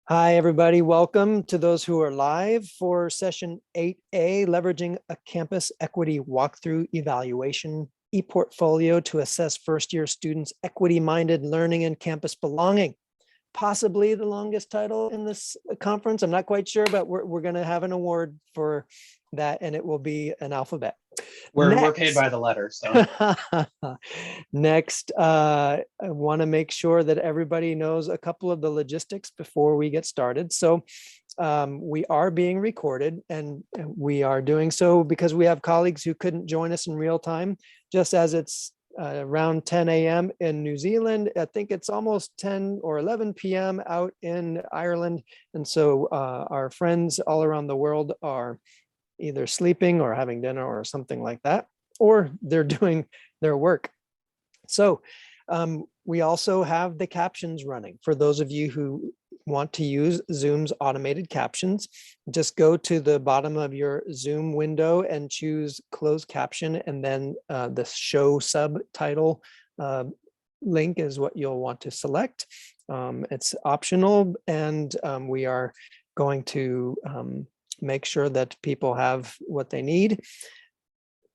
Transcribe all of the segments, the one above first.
Hi, everybody. Welcome to those who are live for session 8A, leveraging a campus equity walkthrough evaluation ePortfolio to assess first-year students' equity-minded learning and campus belonging. Possibly the longest title in this conference. I'm not quite sure, but we're going to have an award for that, and it will be an alphabet. We're paid by the letter, so. Next, I want to make sure that everybody knows a couple of the logistics before we get started. So we are being recorded, and we are doing so because we have colleagues who couldn't join us in real time, just as it's around 10 a.m. in New Zealand. I think it's almost 10 or 11 p.m. out in Ireland. And so our friends all around the world are either sleeping or having dinner or something like that, or they're doing their work. So we also have the captions running. For those of you who want to use Zoom's automated captions, just go to the bottom of your Zoom window and choose closed caption, and then the show subtitle link is what you'll want to select. It's optional, and we are going to make sure that people have what they need.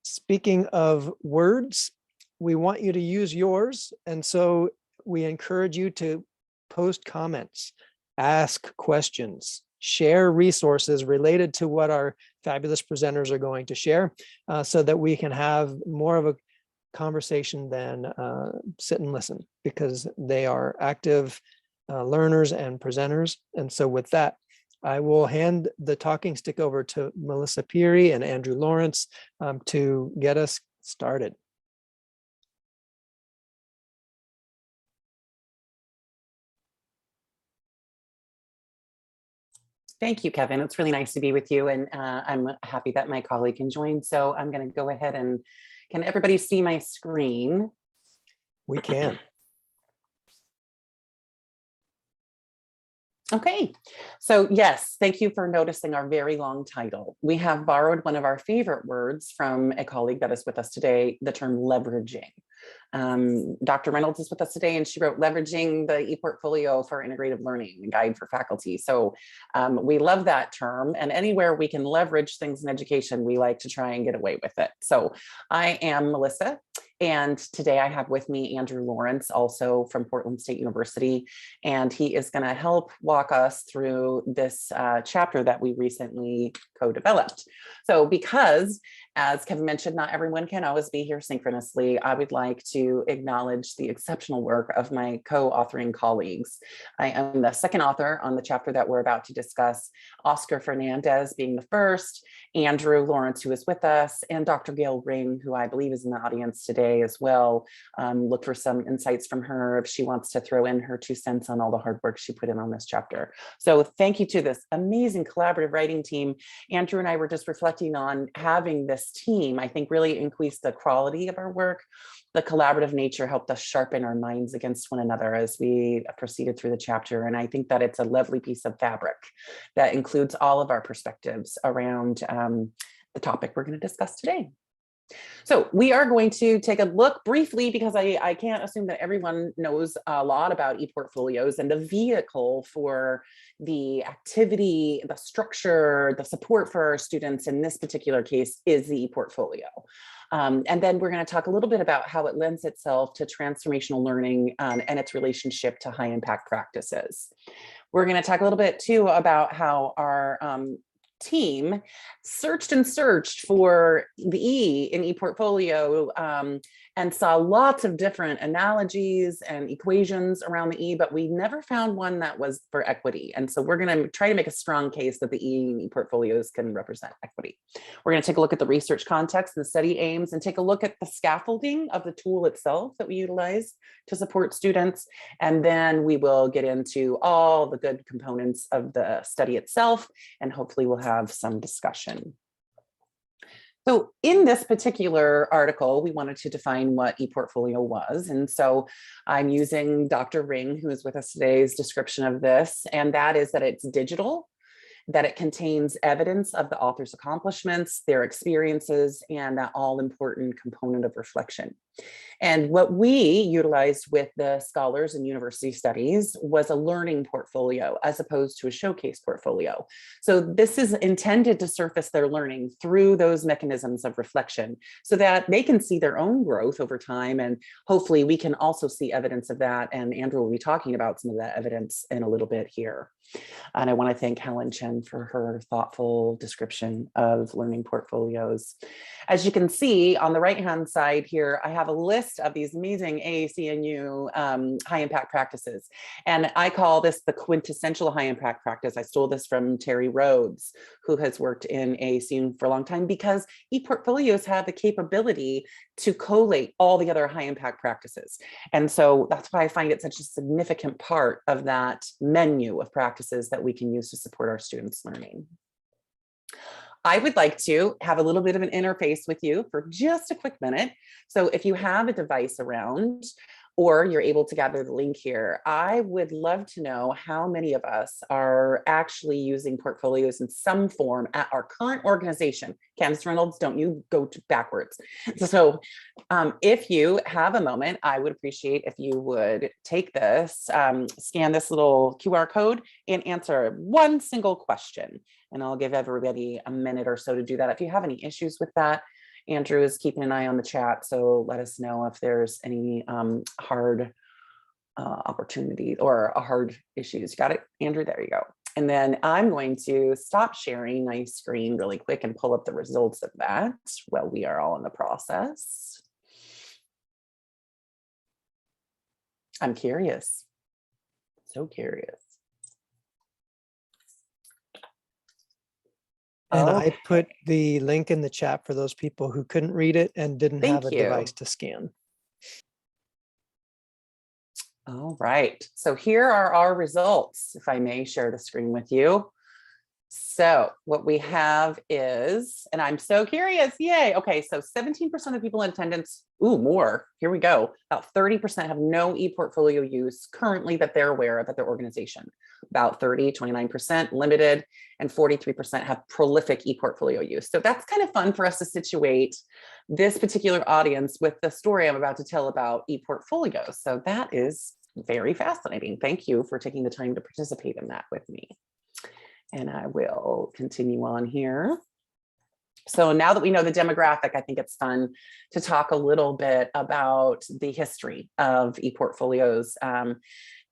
Speaking of words, we want you to use yours. And so we encourage you to post comments, ask questions, share resources related to what our fabulous presenters are going to share, so that we can have more of a conversation than sit and listen, because they are active learners and presenters. And so with that, I will hand the talking stick over to Melissa Pirie and Andrew Lawrence to get us started. Thank you, Kevin. It's really nice to be with you, and I'm happy that my colleague can join. So I'm going to go ahead and, can everybody see my screen? We can. Okay, so yes, thank you for noticing our very long title. We have borrowed one of our favorite words from a colleague that is with us today, the term leveraging. Dr. Reynolds is with us today, and she wrote leveraging the ePortfolio for integrative learning, a guide for faculty. So we love that term, and anywhere we can leverage things in education, we like to try and get away with it. So I am Melissa, and today I have with me Andrew Lawrence, also from Portland State University, and he is going to help walk us through this chapter that we recently co-developed. So because, as Kevin mentioned, not everyone can always be here synchronously, I would like to acknowledge the exceptional work of my co-authoring colleagues. I am the second author on the chapter that we're about to discuss, Oscar Fernandez being the first, Andrew Lawrence, who is with us, and Dr. Gail Ring, who I believe is in the audience today as well. Look for some insights from her if she wants to throw in her 2 cents on all the hard work she put in on this chapter. So thank you to this amazing collaborative writing team. Andrew and I were just reflecting on having this team, I think, really increased the quality of our work. The collaborative nature helped us sharpen our minds against one another as we proceeded through the chapter. And I think that it's a lovely piece of fabric that includes all of our perspectives around the topic we're going to discuss today. So we are going to take a look briefly, because I can't assume that everyone knows a lot about ePortfolios, and the vehicle for the activity, the structure, the support for our students in this particular case is the ePortfolio. And then we're going to talk a little bit about how it lends itself to transformational learning and its relationship to high impact practices. We're going to talk a little bit too about how our team searched and searched for the E in ePortfolio and saw lots of different analogies and equations around the E, but we never found one that was for equity. And so we're going to try to make a strong case that the E in ePortfolios can represent equity. We're going to take a look at the research context and the study aims, and take a look at the scaffolding of the tool itself that we utilize to support students. And then we will get into all the good components of the study itself, and hopefully we'll have some discussion. So in this particular article, we wanted to define what ePortfolio was. And so I'm using Dr. Ring, who is with us today's description of this, and that is that it's digital, that it contains evidence of the author's accomplishments, their experiences, and that all-important component of reflection. And what we utilized with the scholars in university studies was a learning portfolio as opposed to a showcase portfolio. So this is intended to surface their learning through those mechanisms of reflection so that they can see their own growth over time. And hopefully we can also see evidence of that. And Andrew will be talking about some of that evidence in a little bit here. And I want to thank Helen Chen for her thoughtful description of learning portfolios. As you can see on the right-hand side here, I have a list of these amazing AAC&U high impact practices. And I call this the quintessential high impact practice. I stole this from Terry Rhodes, who has worked in AAC for a long time, because ePortfolios have the capability to collate all the other high impact practices. And so that's why I find it such a significant part of that menu of practices that we can use to support our students' learning. I would like to have a little bit of an interface with you for just a quick minute. So if you have a device around, or you're able to gather the link here, I would love to know how many of us are actually using portfolios in some form at our current organization. Candace Reynolds, don't you go backwards. So if you have a moment, I would appreciate if you would take this, scan this little QR code and answer one single question. And I'll give everybody a minute or so to do that. If you have any issues with that, Andrew is keeping an eye on the chat, so let us know if there's any hard opportunity or a hard issues. Got it, Andrew? There you go. And then I'm going to stop sharing my screen really quick and pull up the results of that while we are all in the process. I'm curious, so curious. And I put the link in the chat for those people who couldn't read it and didn't have a device to scan. All right, so here are our results, if I may share the screen with you. So what we have is, and I'm so curious, yay. Okay, so 17% of people in attendance, ooh, more, here we go. About 30% have no ePortfolio use currently that they're aware of at their organization. About 29% limited, and 43% have prolific ePortfolio use. So that's kind of fun for us to situate this particular audience with the story I'm about to tell about ePortfolios. So that is very fascinating. Thank you for taking the time to participate in that with me. And I will continue on here. So now that we know the demographic, I think it's fun to talk a little bit about the history of ePortfolios.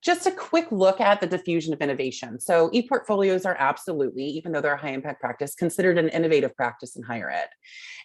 Just a quick look at the diffusion of innovation. So ePortfolios are absolutely, even though they're a high impact practice, considered an innovative practice in higher ed.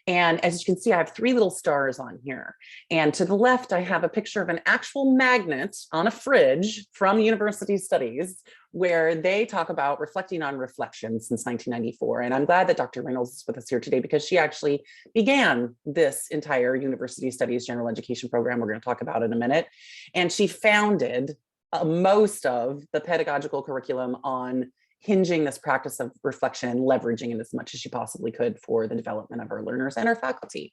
And as you can see, I have 3 little stars on here. And to the left, I have a picture of an actual magnet on a fridge from University Studies, where they talk about reflecting on reflection since 1994. And I'm glad that Dr. Reynolds is with us here today, because she actually began this entire University Studies general education program we're going to talk about in a minute. And she founded most of the pedagogical curriculum on hinging this practice of reflection and leveraging it as much as she possibly could for the development of our learners and our faculty.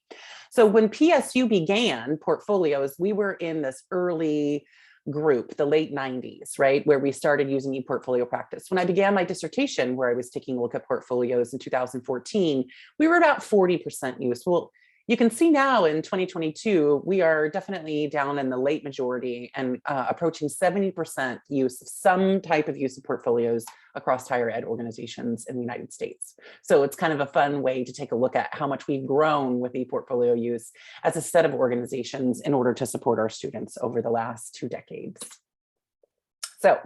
So when PSU began portfolios, we were in this early group, the late 90s, right, where we started using ePortfolio practice. When I began my dissertation, where I was taking a look at portfolios in 2014, we were about 40% use. Well, you can see now in 2022, we are definitely down in the late majority and approaching 70% use of some type of use of portfolios across higher ed organizations in the United States. So it's kind of a fun way to take a look at how much we've grown with ePortfolio use as a set of organizations in order to support our students over the last 2 decades. So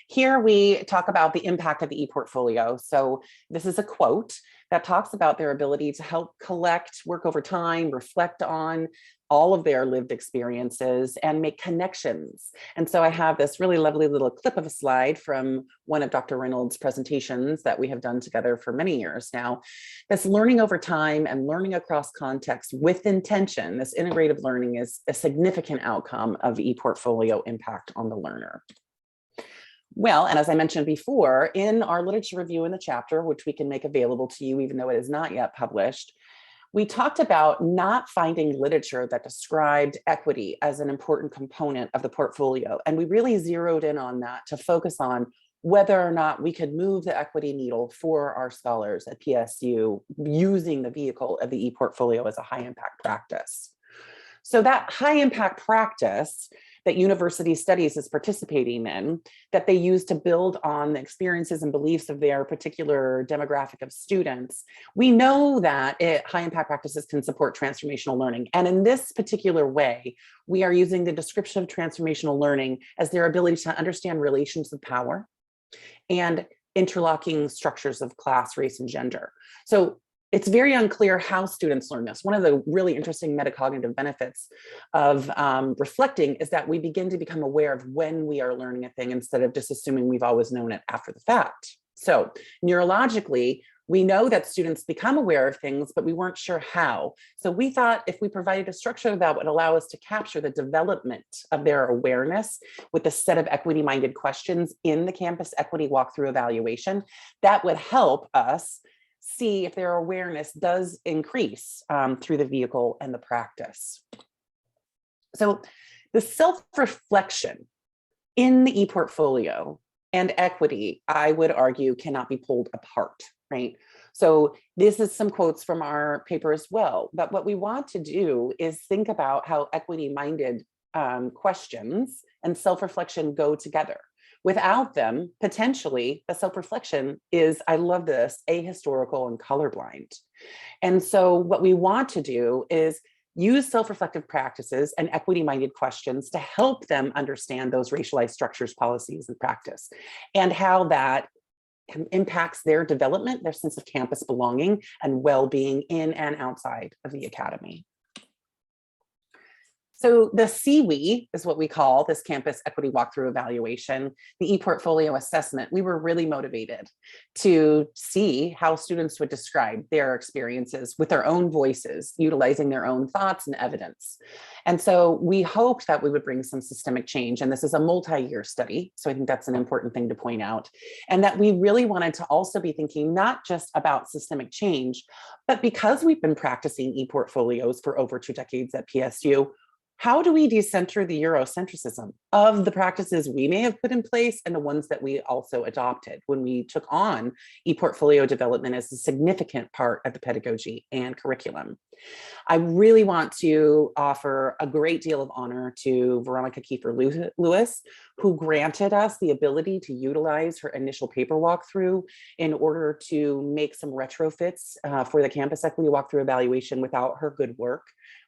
here we talk about the impact of the ePortfolio. So this is a quote that talks about their ability to help collect, work over time, reflect on all of their lived experiences and make connections. And so I have this really lovely little clip of a slide from one of Dr. Reynolds' presentations that we have done together for many years now. This learning over time and learning across context with intention, this integrative learning is a significant outcome of ePortfolio impact on the learner. Well, and as I mentioned before, in our literature review in the chapter, which we can make available to you, even though it is not yet published, we talked about not finding literature that described equity as an important component of the portfolio. And we really zeroed in on that to focus on whether or not we could move the equity needle for our scholars at PSU using the vehicle of the ePortfolio as a high impact practice. So that high impact practice that university studies is participating in, that they use to build on the experiences and beliefs of their particular demographic of students, we know that high impact practices can support transformational learning. And in this particular way, we are using the description of transformational learning as their ability to understand relations of power and interlocking structures of class, race, and gender. So it's very unclear how students learn this. One of the really interesting metacognitive benefits of reflecting is that we begin to become aware of when we are learning a thing instead of just assuming we've always known it after the fact. So neurologically, we know that students become aware of things, but we weren't sure how. So we thought if we provided a structure that would allow us to capture the development of their awareness with a set of equity-minded questions in the campus equity walkthrough evaluation, that would help us see if their awareness does increase through the vehicle and the practice. So the self-reflection in the ePortfolio and equity, I would argue, cannot be pulled apart, right? So this is some quotes from our paper as well. But what we want to do is think about how equity-minded questions and self-reflection go together. Without them, potentially, the self-reflection is, I love this, ahistorical and colorblind. And so what we want to do is use self-reflective practices and equity-minded questions to help them understand those racialized structures, policies, and practice, and how that impacts their development, their sense of campus belonging and well-being in and outside of the academy. So the CEWE is what we call this campus equity walkthrough evaluation, the ePortfolio assessment. We were really motivated to see how students would describe their experiences with their own voices, utilizing their own thoughts and evidence. And so we hoped that we would bring some systemic change. And this is a multi-year study. So I think that's an important thing to point out. And that we really wanted to also be thinking not just about systemic change, but because we've been practicing ePortfolios for over 2 decades at PSU, how do we decenter the Eurocentrism of the practices we may have put in place and the ones that we also adopted when we took on ePortfolio development as a significant part of the pedagogy and curriculum? I really want to offer a great deal of honor to Veronica Kiefer-Lewis, who granted us the ability to utilize her initial paper walkthrough in order to make some retrofits for the campus equity walkthrough evaluation. Without her good work,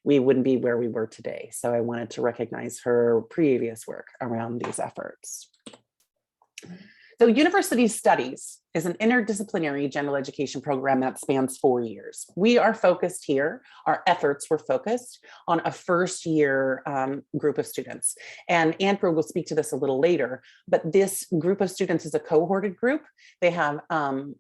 we wouldn't be where we were today. So I wanted to recognize her previous work around these efforts. So University Studies is an interdisciplinary general education program that spans 4 years. We are focused here, our efforts were focused on a first year group of students. And Andrew will speak to this a little later, but this group of students is a cohorted group. They have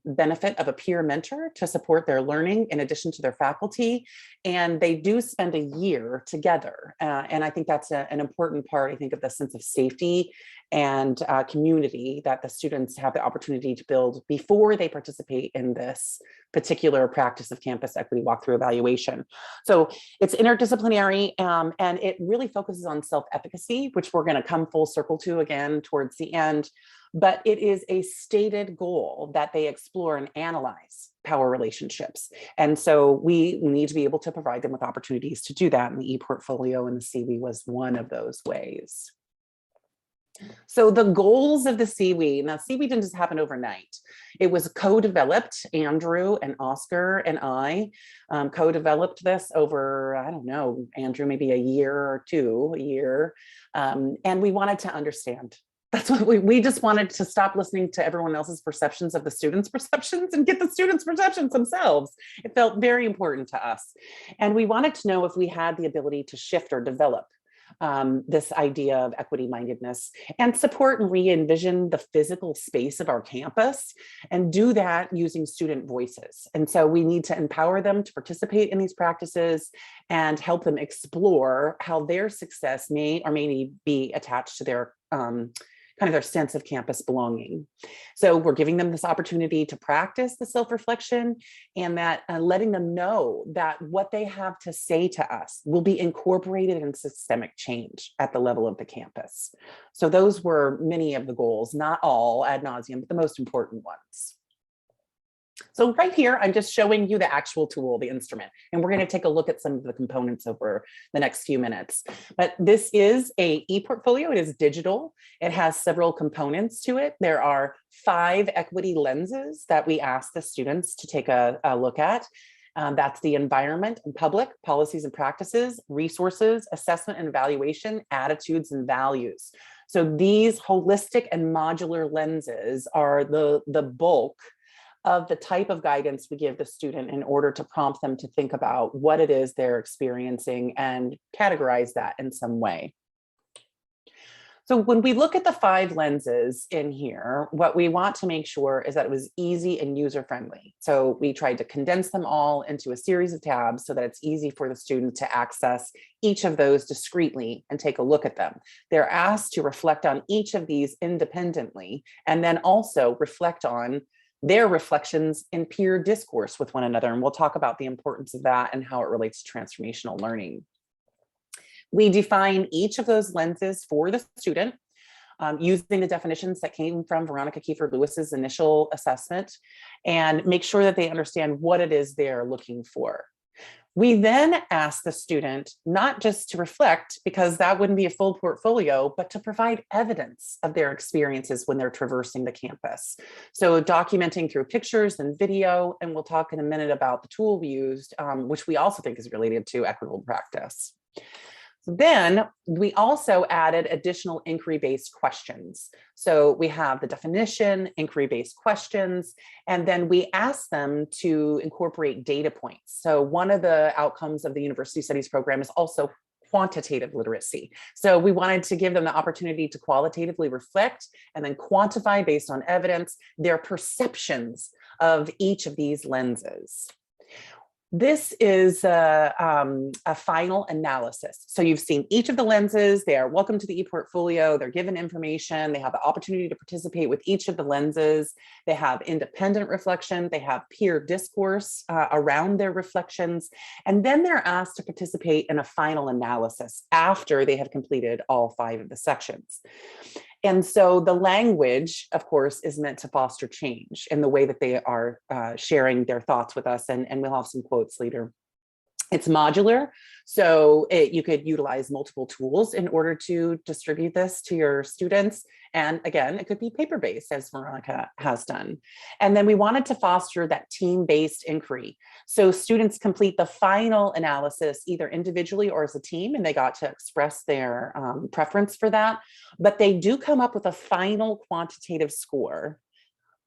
benefit of a peer mentor to support their learning in addition to their faculty. And they do spend a year together. And I think that's an important part, I think, of the sense of safety and community that the students have the opportunity to build before they participate in this particular practice of campus equity walkthrough evaluation. So it's interdisciplinary and it really focuses on self-efficacy, which we're going to come full circle to again towards the end. But it is a stated goal that they explore and analyze power relationships. And so we need to be able to provide them with opportunities to do that. And the ePortfolio and the CEWE was one of those ways. So the goals of the CEWE, now CEWE didn't just happen overnight. It was co-developed. Andrew and Oscar and I co-developed this over, I don't know, Andrew, maybe a year or two, and we wanted to understand. That's what we just wanted to stop listening to everyone else's perceptions of the students' perceptions and get the students' perceptions themselves. It felt very important to us. And we wanted to know if we had the ability to shift or develop this idea of equity-mindedness and support and re-envision the physical space of our campus and do that using student voices. And so we need to empower them to participate in these practices and help them explore how their success may or may be attached to their kind of their sense of campus belonging. So we're giving them this opportunity to practice the self-reflection and that letting them know that what they have to say to us will be incorporated in systemic change at the level of the campus. So those were many of the goals, not all ad nauseum, but the most important ones. So right here, I'm just showing you the actual tool, the instrument, and we're going to take a look at some of the components over the next few minutes. But this is a ePortfolio. It is digital. It has several components to it. There are 5 equity lenses that we ask the students to take a look at. That's the environment and public, policies and practices, resources, assessment and evaluation, attitudes and values. So these holistic and modular lenses are the bulk of the type of guidance we give the student in order to prompt them to think about what it is they're experiencing and categorize that in some way. So when we look at the 5 lenses in here, what we want to make sure is that it was easy and user-friendly. So we tried to condense them all into a series of tabs so that it's easy for the student to access each of those discretely and take a look at them. They're asked to reflect on each of these independently, and then also reflect on their reflections in peer discourse with one another. And we'll talk about the importance of that and how it relates to transformational learning. We define each of those lenses for the student using the definitions that came from Veronica Kiefer-Lewis's initial assessment, and make sure that they understand what it is they're looking for. We then ask the student not just to reflect, because that wouldn't be a full portfolio, but to provide evidence of their experiences when they're traversing the campus. So documenting through pictures and video, and we'll talk in a minute about the tool we used, which we also think is related to equitable practice. Then we also added additional inquiry-based questions. So we have the definition, inquiry-based questions, and then we ask them to incorporate data points. So one of the outcomes of the University Studies program is also quantitative literacy. So we wanted to give them the opportunity to qualitatively reflect and then quantify based on evidence their perceptions of each of these lenses. This is a final analysis. So you've seen each of the lenses. They are welcome to the ePortfolio. They're given information. They have the opportunity to participate with each of the lenses. They have independent reflection. They have peer discourse around their reflections. And then they're asked to participate in a final analysis after they have completed all 5 of the sections. And so the language, of course, is meant to foster change in the way that they are sharing their thoughts with us. And we'll have some quotes later. It's modular, so you could utilize multiple tools in order to distribute this to your students. And again, it could be paper-based, as Veronica has done. And then we wanted to foster that team-based inquiry. So students complete the final analysis either individually or as a team, and they got to express their preference for that. But they do come up with a final quantitative score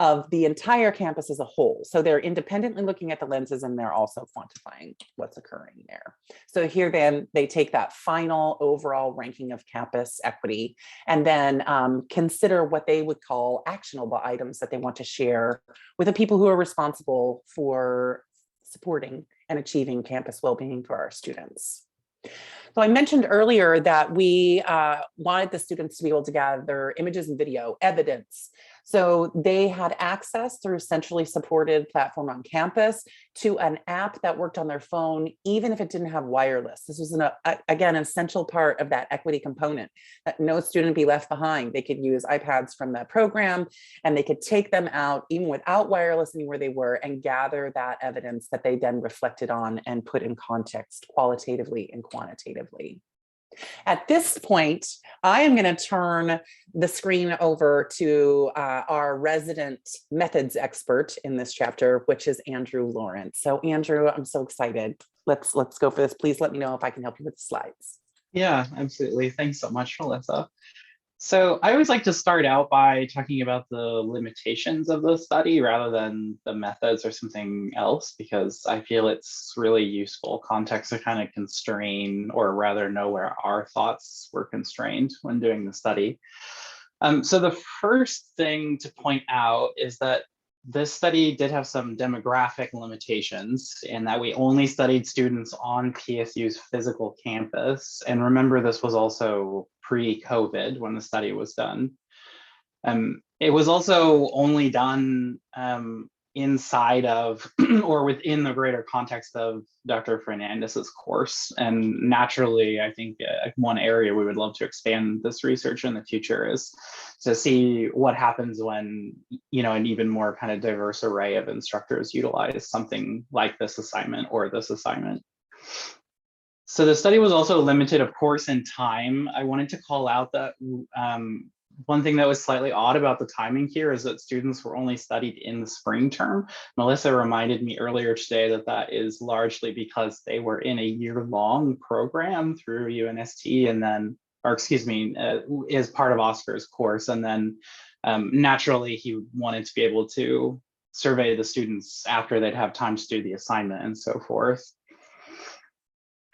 of the entire campus as a whole. So they're independently looking at the lenses, and they're also quantifying what's occurring there. So here then they take that final overall ranking of campus equity and then consider what they would call actionable items that they want to share with the people who are responsible for supporting and achieving campus well-being for our students. So I mentioned earlier that we wanted the students to be able to gather images and video evidence. So they had access through a centrally supported platform on campus to an app that worked on their phone, even if it didn't have wireless. This was, again, an essential part of that equity component, that no student be left behind. They could use iPads from that program, and they could take them out, even without wireless, anywhere they were, and gather that evidence that they then reflected on and put in context qualitatively and quantitatively. At this point, I am going to turn the screen over to our resident methods expert in this chapter, which is Andrew Lawrence. So Andrew, I'm so excited. Let's go for this. Please let me know if I can help you with the slides. Yeah, absolutely. Thanks so much, Melissa. So I always like to start out by talking about the limitations of the study rather than the methods or something else, because I feel it's really useful context to kind of constrain, or rather know where our thoughts were constrained when doing the study. So the first thing to point out is that this study did have some demographic limitations in that we only studied students on PSU's physical campus. And remember, this was also pre-COVID when the study was done. It was also only done inside of or within the greater context of Dr. Fernandez's course. And naturally, I think one area we would love to expand this research in the future is to see what happens when, an even more kind of diverse array of instructors utilize something like this assignment or this assignment. So the study was also limited, of course, in time. I wanted to call out that one thing that was slightly odd about the timing here is that students were only studied in the spring term. Melissa reminded me earlier today that that is largely because they were in a year-long program through UNST and then, or excuse me, is part of Oscar's course. And then naturally, he wanted to be able to survey the students after they'd have time to do the assignment and so forth.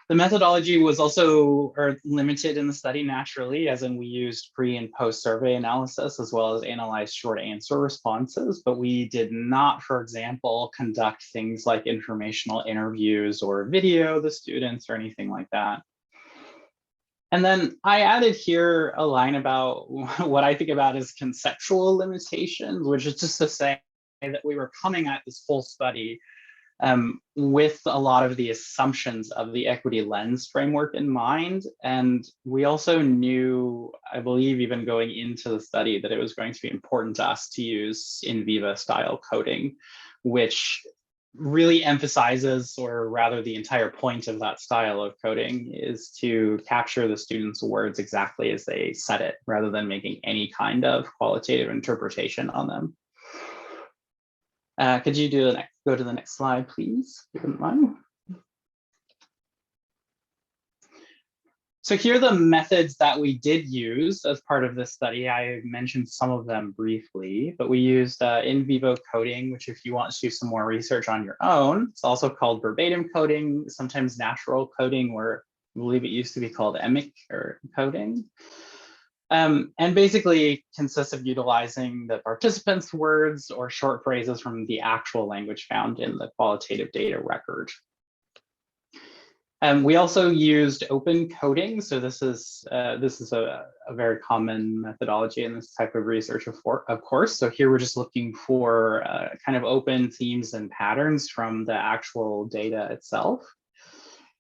The methodology was also limited in the study naturally, as in we used pre and post survey analysis as well as analyzed short answer responses, but we did not, for example, conduct things like informational interviews or video the students or anything like that. And then I added here a line about what I think about as conceptual limitations, which is just to say that we were coming at this whole study with a lot of the assumptions of the equity lens framework in mind. And we also knew, I believe, even going into the study, that it was going to be important to us to use in vivo style coding, which really emphasizes, or rather the entire point of that style of coding is to capture the students' words exactly as they said it, rather than making any kind of qualitative interpretation on them. Could you go to the next slide, please, if you wouldn't mind? So here are the methods that we did use as part of this study. I mentioned some of them briefly, but we used in vivo coding, which if you want to do some more research on your own, it's also called verbatim coding, sometimes natural coding, or I believe it used to be called emic or coding. And basically consists of utilizing the participants' words or short phrases from the actual language found in the qualitative data record. We also used open coding. So this is a very common methodology in this type of research, of course. So here we're just looking for kind of open themes and patterns from the actual data itself.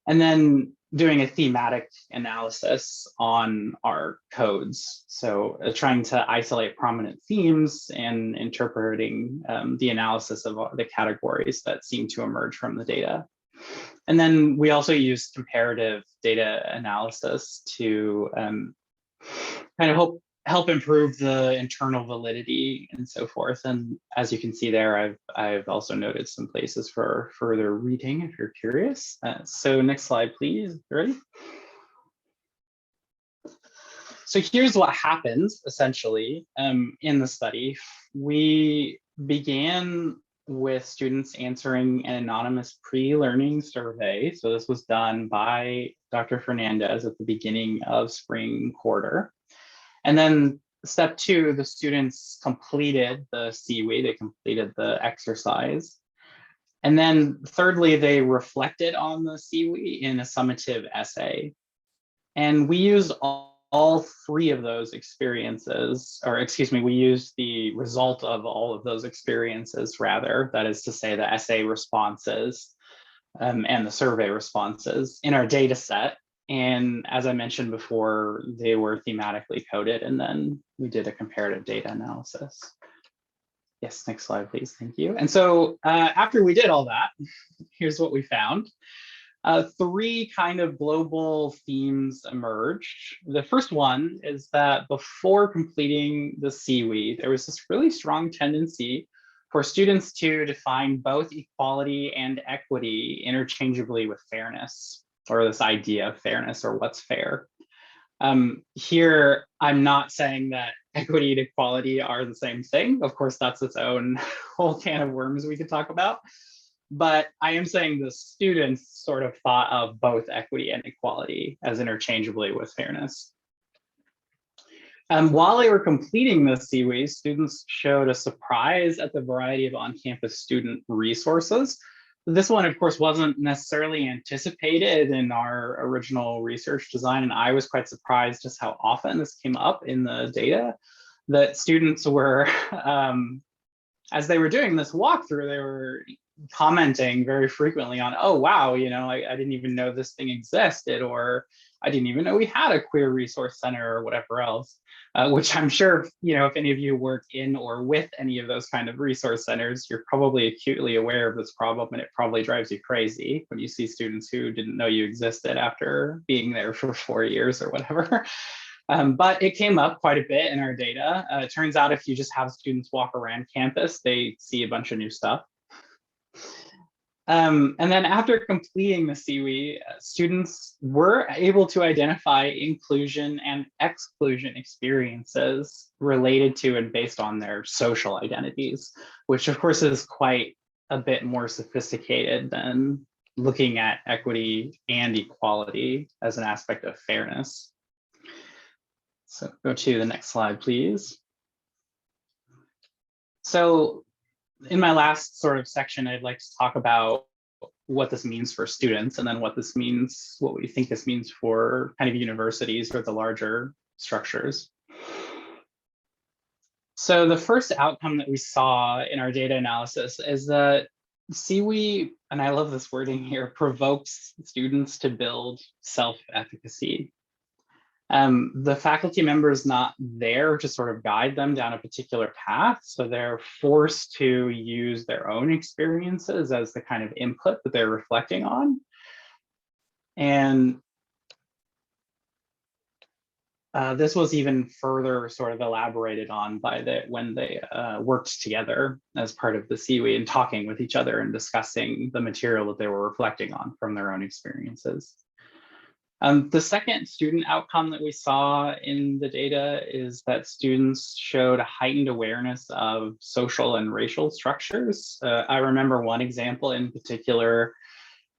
And then doing a thematic analysis on our codes. So trying to isolate prominent themes and interpreting the analysis of the categories that seem to emerge from the data. And then we also use comparative data analysis to kind of help improve the internal validity and so forth. And as you can see there, I've also noted some places for further reading if you're curious. So next slide, please. You ready? So here's what happens essentially in the study. We began with students answering an anonymous pre-learning survey. So this was done by Dr. Fernandez at the beginning of spring quarter. And then step 2, the students completed the CEWE, they completed the exercise. And then thirdly, they reflected on the CEWE in a summative essay. And we used all 3 of those experiences, or excuse me, we used the result of all of those experiences rather, that is to say the essay responses and the survey responses in our data set. And as I mentioned before, they were thematically coded, and then we did a comparative data analysis. Yes, next slide, please. Thank you. And so after we did all that, here's what we found. 3 kind of global themes emerged. The first one is that before completing the CEWE, there was this really strong tendency for students to define both equality and equity interchangeably with fairness, or this idea of fairness or what's fair. Here, I'm not saying that equity and equality are the same thing. Of course, that's its own whole can of worms we could talk about. But I am saying the students sort of thought of both equity and equality as interchangeably with fairness. While they were completing the CEWE, students showed a surprise at the variety of on-campus student resources. This one, of course, wasn't necessarily anticipated in our original research design, and I was quite surprised just how often this came up in the data, that students were as they were doing this walkthrough, they were commenting very frequently on, oh, wow, I didn't even know this thing existed, or I didn't even know we had a queer resource center or whatever else, which I'm sure, if any of you work in or with any of those kind of resource centers, you're probably acutely aware of this problem, and it probably drives you crazy when you see students who didn't know you existed after being there for 4 years or whatever. But it came up quite a bit in our data. It turns out if you just have students walk around campus, they see a bunch of new stuff. And then after completing the CEWE, students were able to identify inclusion and exclusion experiences related to and based on their social identities, which of course is quite a bit more sophisticated than looking at equity and equality as an aspect of fairness. So go to the next slide, please. So in my last sort of section, I'd like to talk about what this means for students, and then what we think this means for kind of universities or the larger structures. So the first outcome that we saw in our data analysis is that CEWE, and I love this wording here, provokes students to build self-efficacy. The faculty member is not there to sort of guide them down a particular path, so they're forced to use their own experiences as the kind of input that they're reflecting on. And this was even further sort of elaborated on by when they worked together as part of the CEWE and talking with each other and discussing the material that they were reflecting on from their own experiences. The second student outcome that we saw in the data is that students showed a heightened awareness of social and racial structures. I remember one example in particular.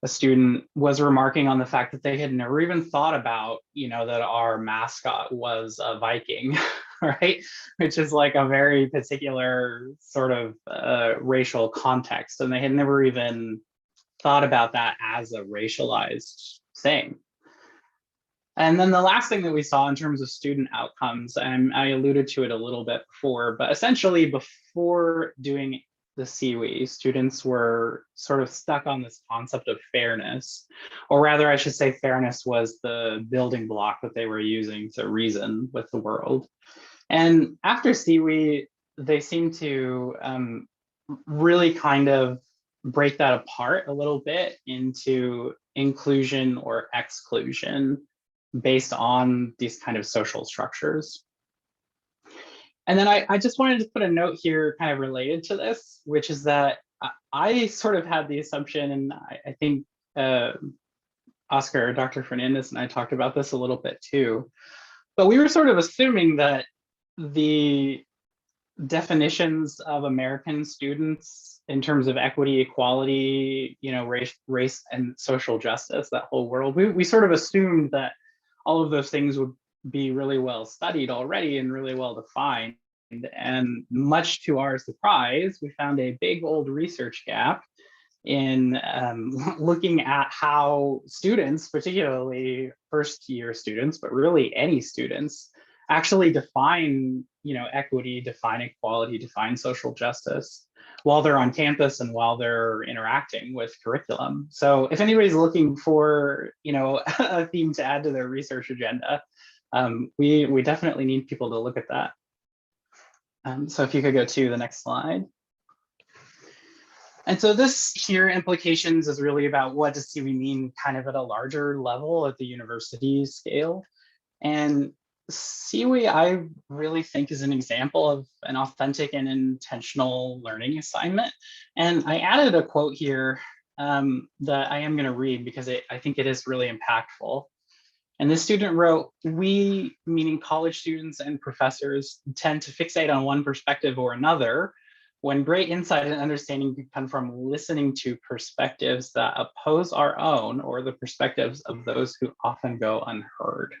A student was remarking on the fact that they had never even thought about, that our mascot was a Viking, right? Which is like a very particular sort of racial context. And they had never even thought about that as a racialized thing. And then the last thing that we saw in terms of student outcomes, and I alluded to it a little bit before, but essentially before doing the CEWE, students were sort of stuck on this concept of fairness, or rather I should say fairness was the building block that they were using to reason with the world. And after CEWE, they seem to really kind of break that apart a little bit into inclusion or exclusion based on these kind of social structures. And then I just wanted to put a note here kind of related to this, which is that I sort of had the assumption, and I think Oscar, Dr. Fernandez and I talked about this a little bit too, but we were sort of assuming that the definitions of American students in terms of equity, equality, race and social justice, that whole world, we sort of assumed that all of those things would be really well studied already and really well defined. And much to our surprise, we found a big old research gap in looking at how students, particularly first year students, but really any students, actually define equity, define equality, define social justice while they're on campus and while they're interacting with curriculum. So if anybody's looking for a theme to add to their research agenda, we definitely need people to look at that. So if you could go to the next slide. And so this here implications is really about what does CEWE mean kind of at a larger level at the university scale. And CEWE, I really think, is an example of an authentic and intentional learning assignment. And I added a quote here that I am going to read because I think it is really impactful. And this student wrote, "We, meaning college students and professors, tend to fixate on one perspective or another, when great insight and understanding can come from listening to perspectives that oppose our own or the perspectives of those who often go unheard."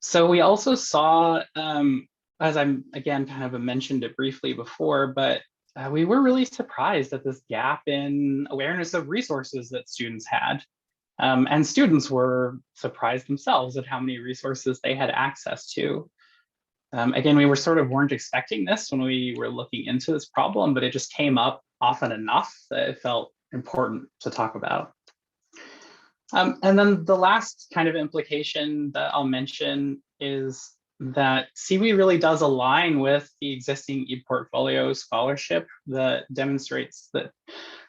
So we also saw, as I'm again kind of mentioned it briefly before, but we were really surprised at this gap in awareness of resources that students had. And students were surprised themselves at how many resources they had access to. Again, we weren't expecting this when we were looking into this problem, but it just came up often enough that it felt important to talk about. And then the last kind of implication that I'll mention is that CEWE really does align with the existing ePortfolio scholarship that demonstrates that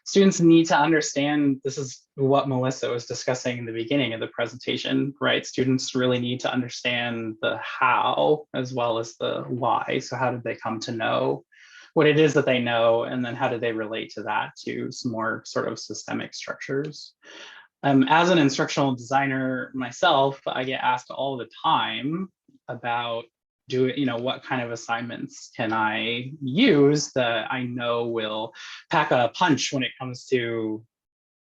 students need to understand, this is what Melissa was discussing in the beginning of the presentation, right? Students really need to understand the how as well as the why. So how did they come to know what it is that they know? And then how do they relate to that to some more sort of systemic structures? As an instructional designer myself, I get asked all the time about what kind of assignments can I use that I know will pack a punch when it comes to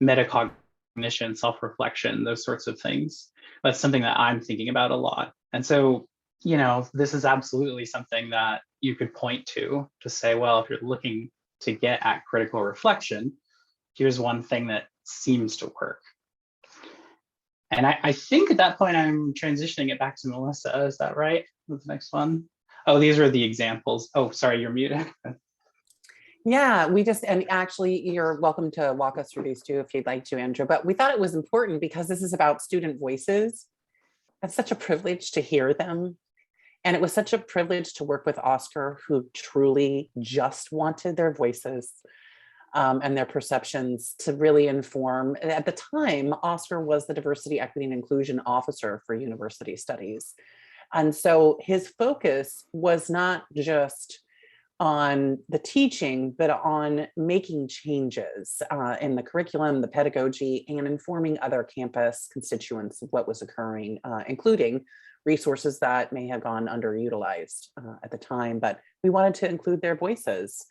metacognition, self-reflection, those sorts of things. That's something that I'm thinking about a lot. And so, this is absolutely something that you could point to say, well, if you're looking to get at critical reflection, here's one thing that seems to work. And I think at that point, I'm transitioning it back to Melissa. Is that right? What's the next one? Oh, these are the examples. Oh, sorry, you're muted. Yeah, and actually you're welcome to walk us through these too if you'd like to, Andrew, but we thought it was important because this is about student voices. It's such a privilege to hear them. And it was such a privilege to work with Oscar, who truly just wanted their voices and their perceptions to really inform. At the time, Oscar was the Diversity, Equity, and Inclusion Officer for University Studies. And so his focus was not just on the teaching, but on making changes in the curriculum, the pedagogy, and informing other campus constituents of what was occurring, including resources that may have gone underutilized at the time, but we wanted to include their voices.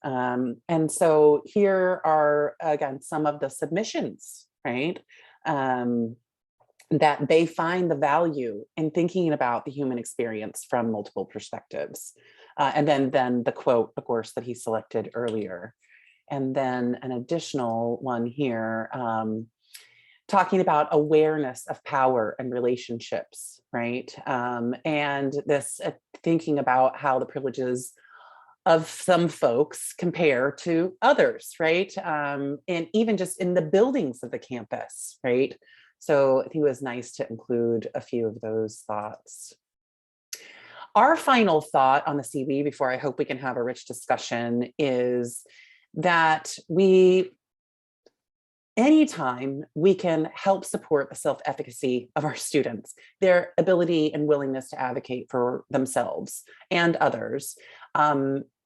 And so here are, again, some of the submissions, right? That they find the value in thinking about the human experience from multiple perspectives. And then the quote, of course, that he selected earlier. And then an additional one here, talking about awareness of power and relationships, right? And this thinking about how the privileges of some folks compare to others, right? And even just in the buildings of the campus, right? So I think it was nice to include a few of those thoughts. Our final thought on the CEWE, before I hope we can have a rich discussion, is that anytime we can help support the self-efficacy of our students, their ability and willingness to advocate for themselves and others,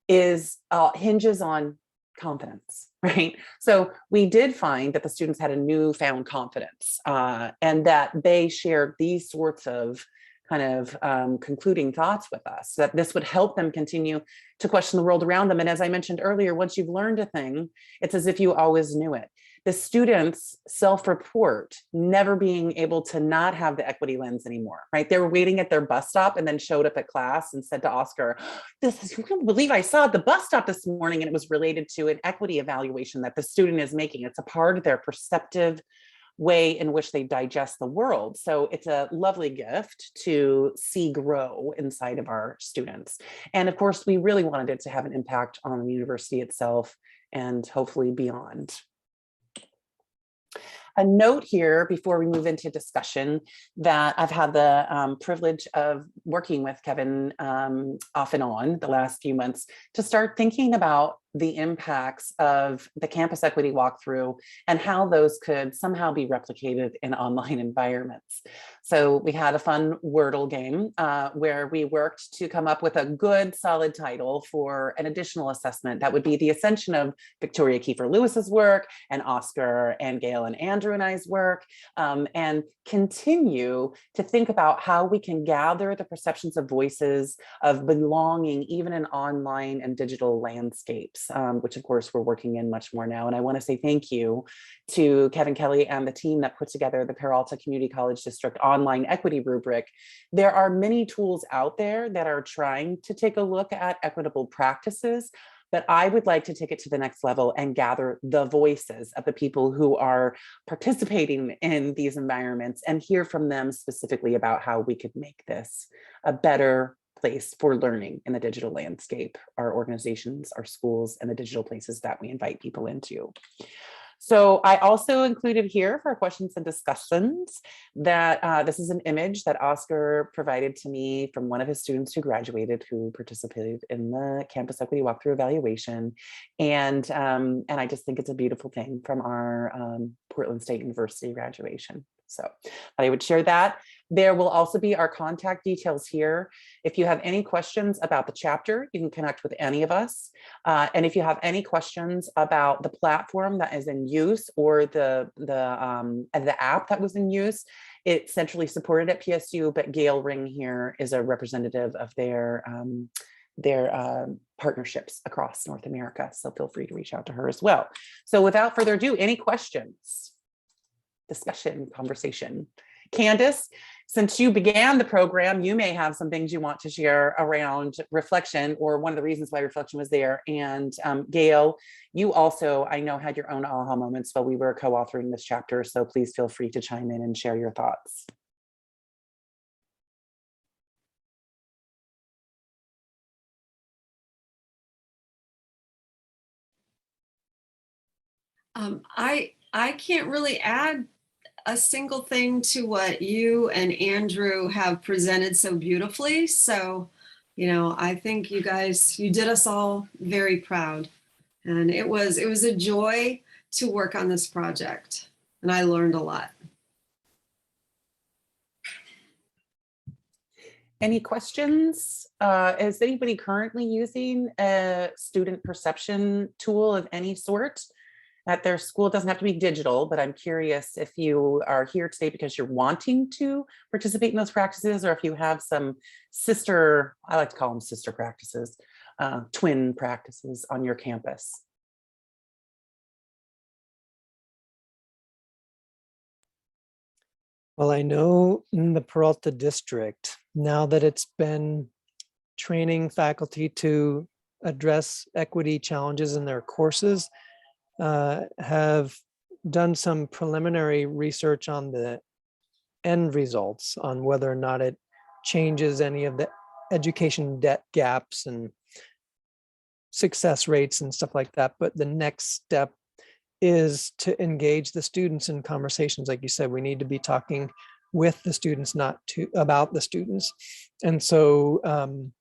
hinges on confidence, right? So we did find that the students had a newfound confidence and that they shared these sorts of kind of concluding thoughts with us, that this would help them continue to question the world around them. And as I mentioned earlier, once you've learned a thing, it's as if you always knew it. The students self-report never being able to not have the equity lens anymore, right? They were waiting at their bus stop and then showed up at class and said to Oscar, you can't believe I saw at the bus stop this morning, and it was related to an equity evaluation that the student is making. It's a part of their perceptive way in which they digest the world. So it's a lovely gift to see grow inside of our students. And of course, we really wanted it to have an impact on the university itself and hopefully beyond. A note here before we move into discussion that I've had the privilege of working with Kevin off and on the last few months to start thinking about the impacts of the campus equity walkthrough and how those could somehow be replicated in online environments. So we had a fun Wordle game where we worked to come up with a good solid title for an additional assessment that would be the ascension of Victoria Kiefer Lewis's work and Oscar and Gail and Andrew and I's work, and continue to think about how we can gather the perceptions of voices of belonging even in online and digital landscapes. Which of course we're working in much more now. And I want to say thank you to Kevin Kelly and the team that put together the Peralta Community College District online equity rubric. There are many tools out there that are trying to take a look at equitable practices, but I would like to take it to the next level and gather the voices of the people who are participating in these environments and hear from them specifically about how we could make this a better place for learning in the digital landscape, our organizations, our schools, and the digital places that we invite people into. So I also included here for questions and discussions that this is an image that Oscar provided to me from one of his students who graduated, who participated in the campus equity walkthrough evaluation. And I just think it's a beautiful thing from our Portland State University graduation. So I would share that. There will also be our contact details here. If you have any questions about the chapter, you can connect with any of us. And if you have any questions about the platform that is in use or the app that was in use, it's centrally supported at PSU, but Gail Ring here is a representative of their partnerships across North America. So feel free to reach out to her as well. So without further ado, any questions? Discussion, conversation. Candace, since you began the program, you may have some things you want to share around reflection, or one of the reasons why reflection was there. And Gail, you also, I know, had your own aha moments while we were co-authoring this chapter, so please feel free to chime in and share your thoughts. I can't really add a single thing to what you and Andrew have presented so beautifully. So, you know, I think you guys, you did us all very proud. And it was a joy to work on this project. And I learned a lot. Any questions? Is anybody currently using a student perception tool of any sort at their school? It doesn't have to be digital, but I'm curious if you are here today because you're wanting to participate in those practices, or if you have some sister, I like to call them sister practices, twin practices on your campus. Well, I know in the Peralta district, now that it's been training faculty to address equity challenges in their courses, have done some preliminary research on the end results, on whether or not it changes any of the education debt gaps and success rates and stuff like that. But the next step is to engage the students in conversations. Like you said, we need to be talking with the students, not about the students. And so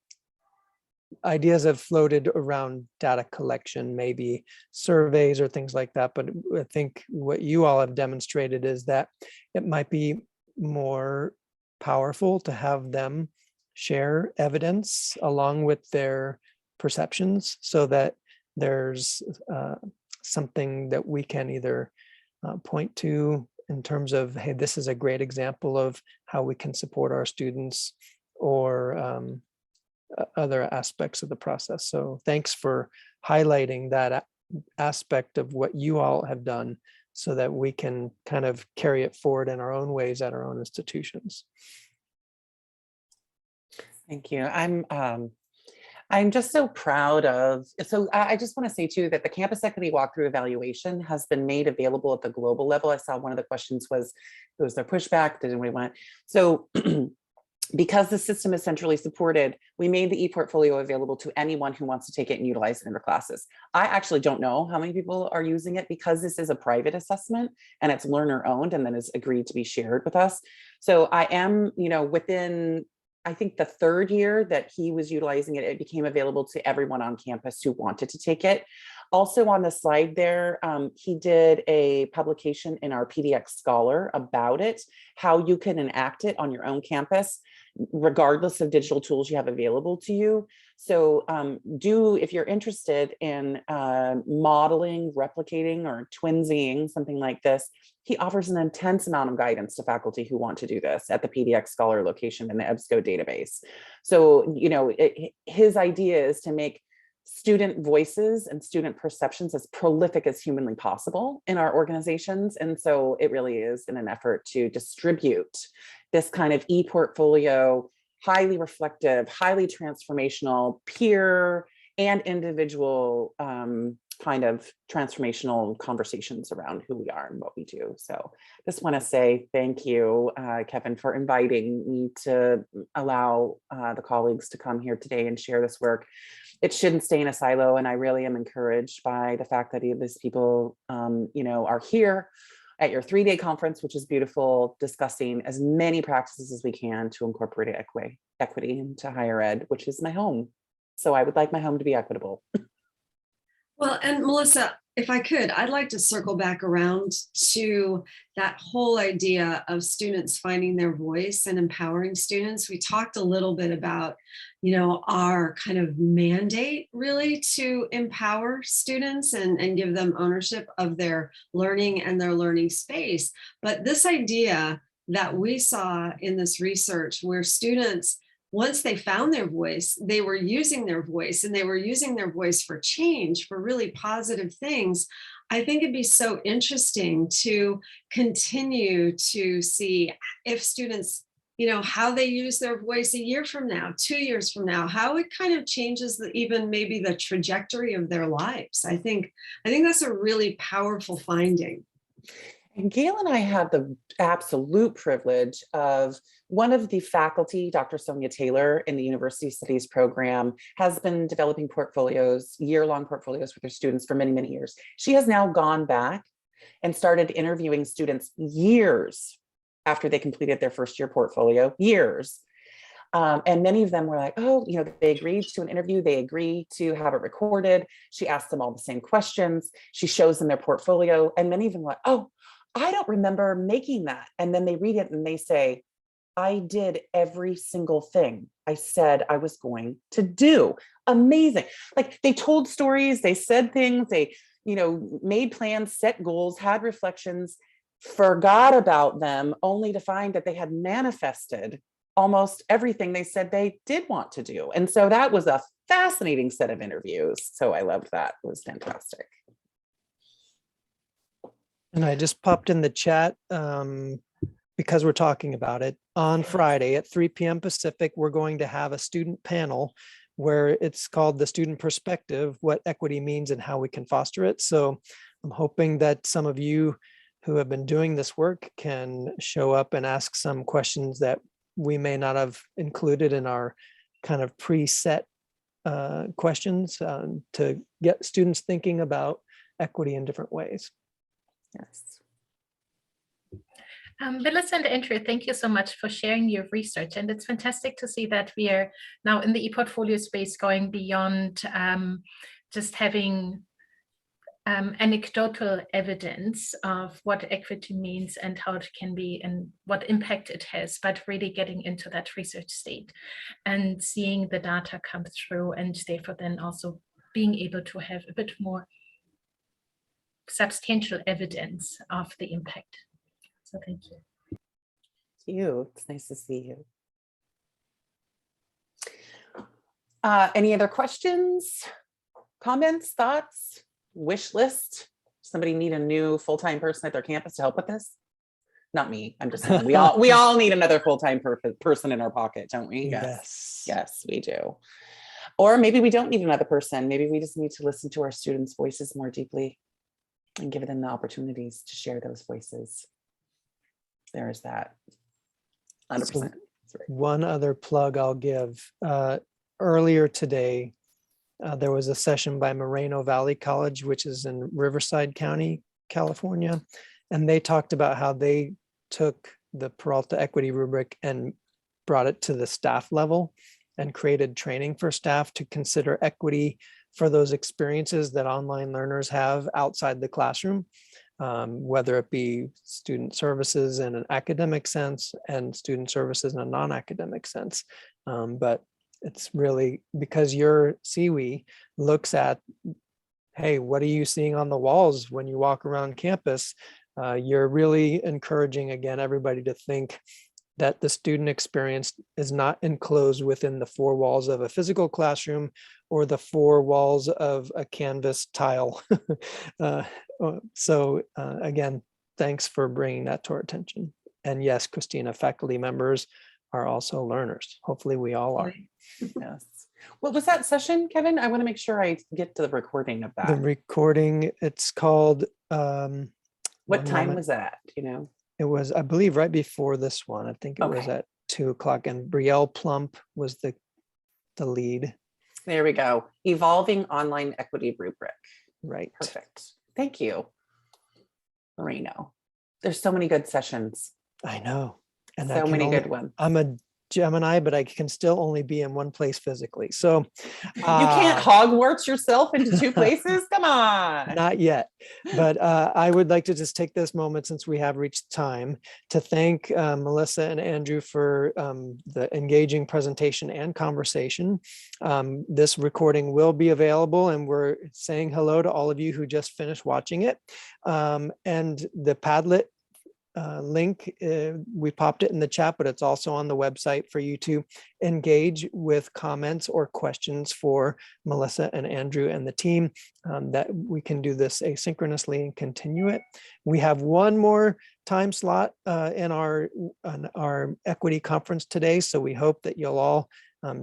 ideas have floated around data collection, maybe surveys or things like that. But I think what you all have demonstrated is that it might be more powerful to have them share evidence along with their perceptions, so that there's something that we can either point to in terms of, hey, this is a great example of how we can support our students, or other aspects of the process. So thanks for highlighting that aspect of what you all have done, so that we can kind of carry it forward in our own ways at our own institutions. Thank you. I'm just so proud of, so I just want to say too, that the campus equity walkthrough evaluation has been made available at the global level. I saw one of the questions was there pushback? Did anybody want it? So because the system is centrally supported, we made the ePortfolio available to anyone who wants to take it and utilize it in their classes. I actually don't know how many people are using it, because this is a private assessment and it's learner owned and then is agreed to be shared with us. So I am, you know, within, I think the third year that he was utilizing it, it became available to everyone on campus who wanted to take it. Also on the slide there, he did a publication in our PDX Scholar about it, how you can enact it on your own campus, regardless of digital tools you have available to you. So if you're interested in modeling, replicating, or twinsying something like this, he offers an intense amount of guidance to faculty who want to do this at the PDX Scholar location in the EBSCO database. So, you know, his idea is to make student voices and student perceptions as prolific as humanly possible in our organizations. And so it really is in an effort to distribute this kind of ePortfolio, highly reflective, highly transformational, peer and individual kind of transformational conversations around who we are and what we do. So just want to say thank you, Kevin, for inviting me to allow the colleagues to come here today and share this work. It shouldn't stay in a silo, and I really am encouraged by the fact that these people, are here at your 3-day conference, which is beautiful, discussing as many practices as we can to incorporate equity into higher ed, which is my home. So I would like my home to be equitable. Well, and Melissa, if I could, I'd like to circle back around to that whole idea of students finding their voice and empowering students. We talked a little bit about, our kind of mandate really to empower students and give them ownership of their learning and their learning space. But this idea that we saw in this research where students, once they found their voice, they were using their voice, and they were using their voice for change, for really positive things. I think it'd be so interesting to continue to see if students, how they use their voice a year from now, 2 years from now, how it kind of changes even maybe the trajectory of their lives. I think that's a really powerful finding. And Gail and I had the absolute privilege of one of the faculty, Dr. Sonia Taylor, in the University Studies program, has been developing portfolios, year-long portfolios with her students for many, many years. She has now gone back and started interviewing students years after they completed their first year portfolio, years. And many of them were like, they agreed to an interview. They agree to have it recorded. She asked them all the same questions. She shows them their portfolio. And many of them were like, oh, I don't remember making that. And then they read it and they say, I did every single thing I said I was going to do. Amazing. Like, they told stories, they said things, they, made plans, set goals, had reflections, forgot about them, only to find that they had manifested almost everything they said they did want to do. And so that was a fascinating set of interviews. So I loved that. It was fantastic. And I just popped in the chat because we're talking about it. On Friday at 3 p.m. Pacific, we're going to have a student panel where it's called The Student Perspective, What Equity Means and How We Can Foster It. So I'm hoping that some of you who have been doing this work can show up and ask some questions that we may not have included in our kind of preset questions to get students thinking about equity in different ways. Yes. Melissa and Andrew, thank you so much for sharing your research. And it's fantastic to see that we are now in the ePortfolio space going beyond just having anecdotal evidence of what equity means and how it can be and what impact it has, but really getting into that research state and seeing the data come through, and therefore then also being able to have a bit more substantial evidence of the impact. So thank you. Thank you. It's nice to see you. Any other questions, comments, thoughts, wish list? Somebody need a new full-time person at their campus to help with this? Not me. I'm just saying we all need another full-time person in our pocket, don't we? Yes, we do. Or maybe we don't need another person. Maybe we just need to listen to our students' voices more deeply and give them the opportunities to share those voices. There is that. 100%. One other plug I'll give. Earlier today, there was a session by Moreno Valley College, which is in Riverside County, California. And they talked about how they took the Peralta equity rubric and brought it to the staff level and created training for staff to consider equity for those experiences that online learners have outside the classroom, whether it be student services in an academic sense and student services in a non-academic sense. But it's really because your CEWE looks at, hey, what are you seeing on the walls when you walk around campus? You're really encouraging, again, everybody to think that the student experience is not enclosed within the four walls of a physical classroom or the four walls of a canvas tile. So again, thanks for bringing that to our attention. And yes, Christina, faculty members are also learners. Hopefully we all are. Yes. What was that session, Kevin? I want to make sure I get to the recording of The that. recording, it's called, What one time moment. was that? You know? It was, I believe, right before this one. I think it was Okay. at 2 o'clock, and Brielle Plump was the lead. There we go. Evolving online equity rubric. Right. Perfect. Thank you, Moreno. There's so many good sessions. I know. And So many good ones. I'm a Gemini, but I can still only be in one place physically. So You can't Hogwarts yourself into 2 places? Come on. not yet. But I would like to just take this moment, since we have reached time, to thank Melissa and Andrew for the engaging presentation and conversation. This recording will be available, and we're saying hello to all of you who just finished watching it. And the Padlet link, we popped it in the chat, but it's also on the website for you to engage with comments or questions for Melissa and Andrew and the team, that we can do this asynchronously and continue it. We have one more time slot in our equity conference today, so we hope that you'll all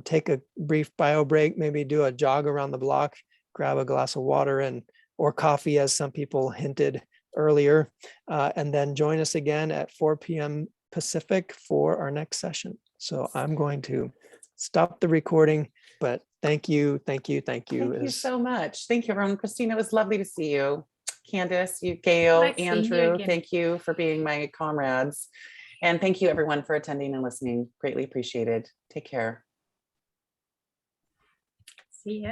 take a brief bio break, maybe do a jog around the block, grab a glass of water or coffee, as some people hinted earlier, and then join us again at 4 p.m. Pacific for our next session. So I'm going to stop the recording, but thank you. Thank you so much. Thank you, everyone. Christina, it was lovely to see you. Candace, you, Gail, Nice seeing you Andrew, again. thank you for being my comrades. And thank you, everyone, for attending and listening. Greatly appreciated. Take care. See ya.